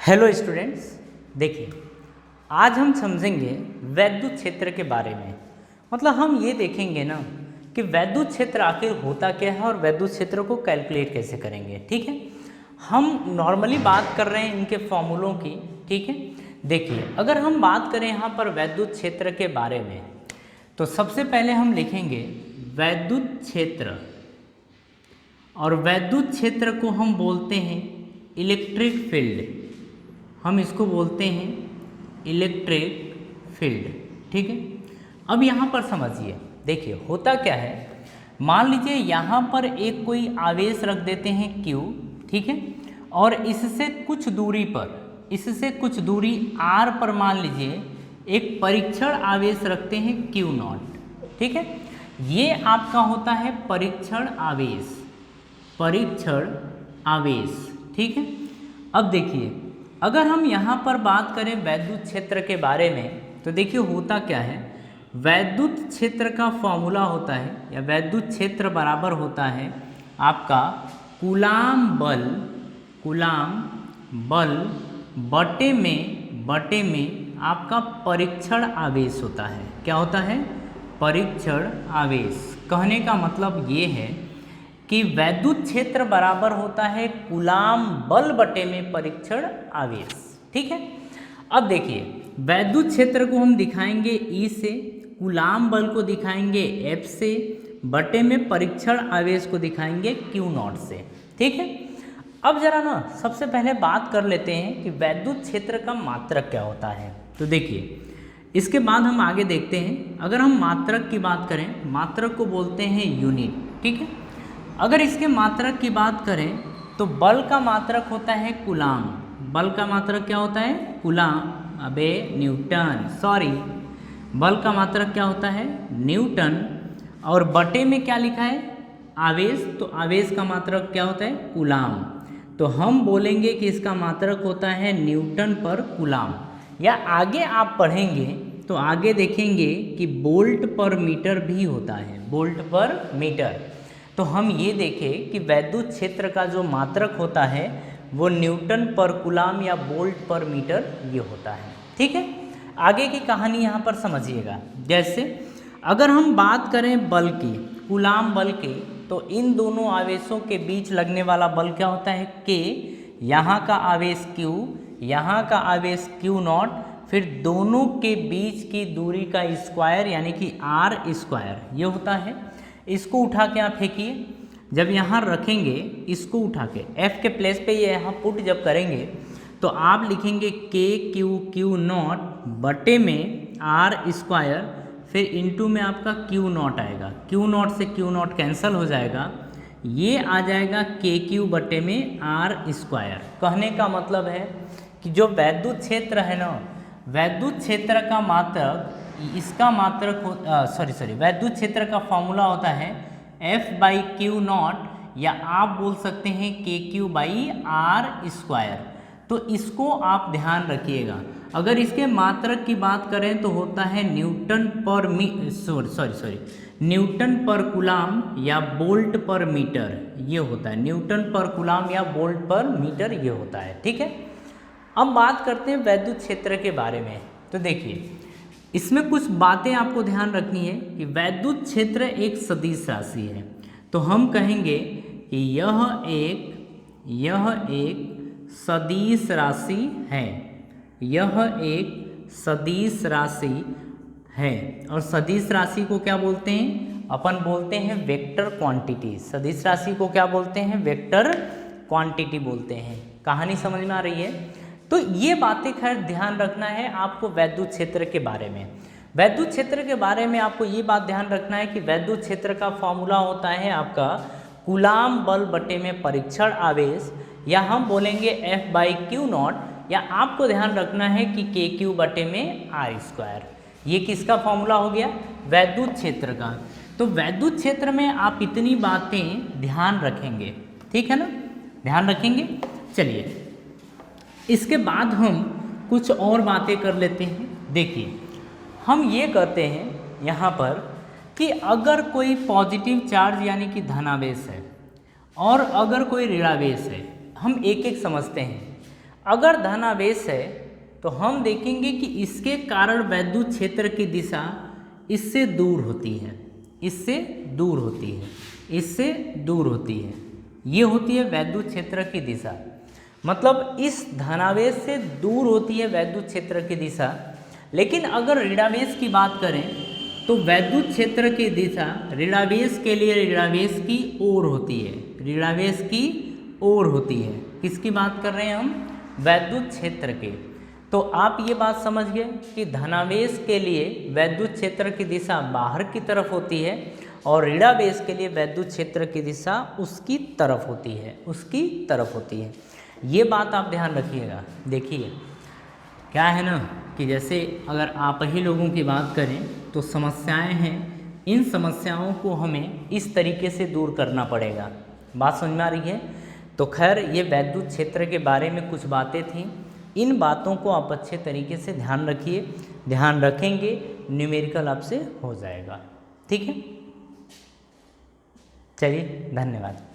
Hello students, देखिए आज हम समझेंगे वैद्युत क्षेत्र के बारे में। मतलब हम ये देखेंगे ना कि वैद्युत क्षेत्र आखिर होता क्या है और वैद्युत क्षेत्र को कैलकुलेट कैसे करेंगे। ठीक है, हम नॉर्मली बात कर रहे हैं इनके फॉर्मूलों की। ठीक है, देखिए अगर हम बात करें यहाँ पर वैद्युत क्षेत्र के बारे में तो सबसे पहले हम लिखेंगे वैद्युत क्षेत्र, और वैद्युत क्षेत्र को हम बोलते हैं इलेक्ट्रिक फील्ड। हम इसको बोलते हैं इलेक्ट्रिक फील्ड। ठीक है, अब यहाँ पर समझिए, देखिए होता क्या है। मान लीजिए यहाँ पर एक कोई आवेश रख देते हैं Q, ठीक है, और इससे कुछ दूरी R पर मान लीजिए एक परीक्षण आवेश रखते हैं Q0। ठीक है, ये आपका होता है परीक्षण आवेश। ठीक है, अब देखिए अगर हम यहाँ पर बात करें वैद्युत क्षेत्र के बारे में तो देखिए होता क्या है। वैद्युत क्षेत्र का फॉर्मूला होता है या वैद्युत क्षेत्र बराबर होता है आपका कूलाम बल बटे में आपका परीक्षण आवेश होता है। क्या होता है? परीक्षण आवेश। कहने का मतलब ये है कि वैद्युत क्षेत्र बराबर होता है कूलाम बल बटे में परीक्षण आवेश। ठीक है, अब देखिए वैद्युत क्षेत्र को हम दिखाएंगे E से, कूलाम बल को दिखाएंगे F से, बटे में परीक्षण आवेश को दिखाएंगे Q0 से। ठीक है, अब जरा ना सबसे पहले बात कर लेते हैं कि वैद्युत क्षेत्र का मात्रक क्या होता है। तो देखिए इसके बाद हम आगे देखते हैं। अगर हम मात्रक की बात करें, मात्रक को बोलते हैं यूनिट। ठीक है, अगर इसके मात्रक की बात करें तो बल का मात्रक होता है कूलाम। बल का मात्रक क्या होता है? कूलाम, बल का मात्रक क्या होता है? न्यूटन। और बटे में क्या लिखा है? आवेश। तो आवेश का मात्रक क्या होता है? कूलाम। तो हम बोलेंगे कि इसका मात्रक होता है न्यूटन पर कूलाम। या आगे आप पढ़ेंगे तो आगे देखेंगे कि वोल्ट पर मीटर भी होता है, वोल्ट पर मीटर। तो हम ये देखें कि वैद्युत क्षेत्र का जो मात्रक होता है वो न्यूटन पर कूलाम या वोल्ट पर मीटर ये होता है। ठीक है, आगे की कहानी यहाँ पर समझिएगा। जैसे अगर हम बात करें बल की, कूलाम बल की, तो इन दोनों आवेशों के बीच लगने वाला बल क्या होता है? K। यहाँ का आवेश Q, यहाँ का आवेश Q0, फिर दोनों के बीच की दूरी का स्क्वायर यानी कि R² ये होता है। इसको उठा के आप फेंकिए, जब यहाँ रखेंगे इसको उठा के F के प्लेस पे ये यहाँ पुट जब करेंगे तो आप लिखेंगे Q0 बटे में R², फिर इंटू में आपका Q0 आएगा। Q0 से Q0 कैंसिल हो जाएगा, ये आ जाएगा KQ बटे में R²। कहने का मतलब है कि जो वैद्युत क्षेत्र है ना, वैद्युत क्षेत्र का मात्रक, इसका मात्रक वैद्युत क्षेत्र का फॉर्मूला होता है F/Q0, या आप बोल सकते हैं KQ/R²। तो इसको आप ध्यान रखिएगा। अगर इसके मात्रक की बात करें तो होता है न्यूटन पर कूलाम या वोल्ट पर मीटर ये होता है। न्यूटन पर कूलाम या वोल्ट पर मीटर ये होता है। ठीक है, अब बात करते हैं वैद्युत क्षेत्र के बारे में। तो देखिए इसमें कुछ बातें आपको ध्यान रखनी है कि वैद्युत क्षेत्र एक सदिश राशि है। तो हम कहेंगे कि यह एक सदिश राशि है। यह एक सदिश राशि है, और सदिश राशि को क्या बोलते हैं? अपन बोलते हैं वेक्टर क्वांटिटी। सदिश राशि को क्या बोलते हैं? वेक्टर क्वांटिटी बोलते हैं। कहानी समझ में आ रही है? तो ये बातें खैर ध्यान रखना है आपको वैद्युत क्षेत्र के बारे में। वैद्युत क्षेत्र के बारे में आपको ये बात ध्यान रखना है कि वैद्युत क्षेत्र का फॉर्मूला होता है आपका कूलाम बल बटे में परीक्षण आवेश, या हम बोलेंगे F/Q0, या आपको ध्यान रखना है कि KQ बटे में R²। ये किसका फॉर्मूला हो गया? वैद्युत क्षेत्र का। तो वैद्युत क्षेत्र में आप इतनी बातें ध्यान रखेंगे। ठीक है ना, ध्यान रखेंगे। चलिए इसके बाद हम कुछ और बातें कर लेते हैं। देखिए हम ये करते हैं यहाँ पर कि अगर कोई पॉजिटिव चार्ज यानी कि धनावेश है और अगर कोई ऋणावेश है, हम एक एक समझते हैं। अगर धनावेश है तो हम देखेंगे कि इसके कारण वैद्युत क्षेत्र की दिशा इससे दूर होती है, इससे दूर होती है, इससे दूर होती है। ये होती है वैद्युत क्षेत्र की दिशा, मतलब इस धनावेश से दूर होती है वैद्युत क्षेत्र की दिशा। लेकिन अगर ऋणावेश की बात करें तो वैद्युत क्षेत्र की दिशा ऋणावेश के लिए ऋणावेश की ओर होती है, ऋणावेश की ओर होती है। किसकी बात कर रहे हैं हम? वैद्युत क्षेत्र के। तो आप ये बात समझ गए कि धनावेश के लिए वैद्युत क्षेत्र की दिशा बाहर की तरफ होती है और ऋणावेश के लिए वैद्युत क्षेत्र की दिशा उसकी तरफ होती है, उसकी तरफ होती है। ये बात आप ध्यान रखिएगा। देखिए क्या है ना कि जैसे अगर आप ही लोगों की बात करें तो समस्याएं हैं, इन समस्याओं को हमें इस तरीके से दूर करना पड़ेगा। बात समझ में आ रही है? तो खैर ये वैद्युत क्षेत्र के बारे में कुछ बातें थीं, इन बातों को आप अच्छे तरीके से ध्यान रखिए, ध्यान रखेंगे न्यूमेरिकल आपसे हो जाएगा। ठीक है, चलिए धन्यवाद।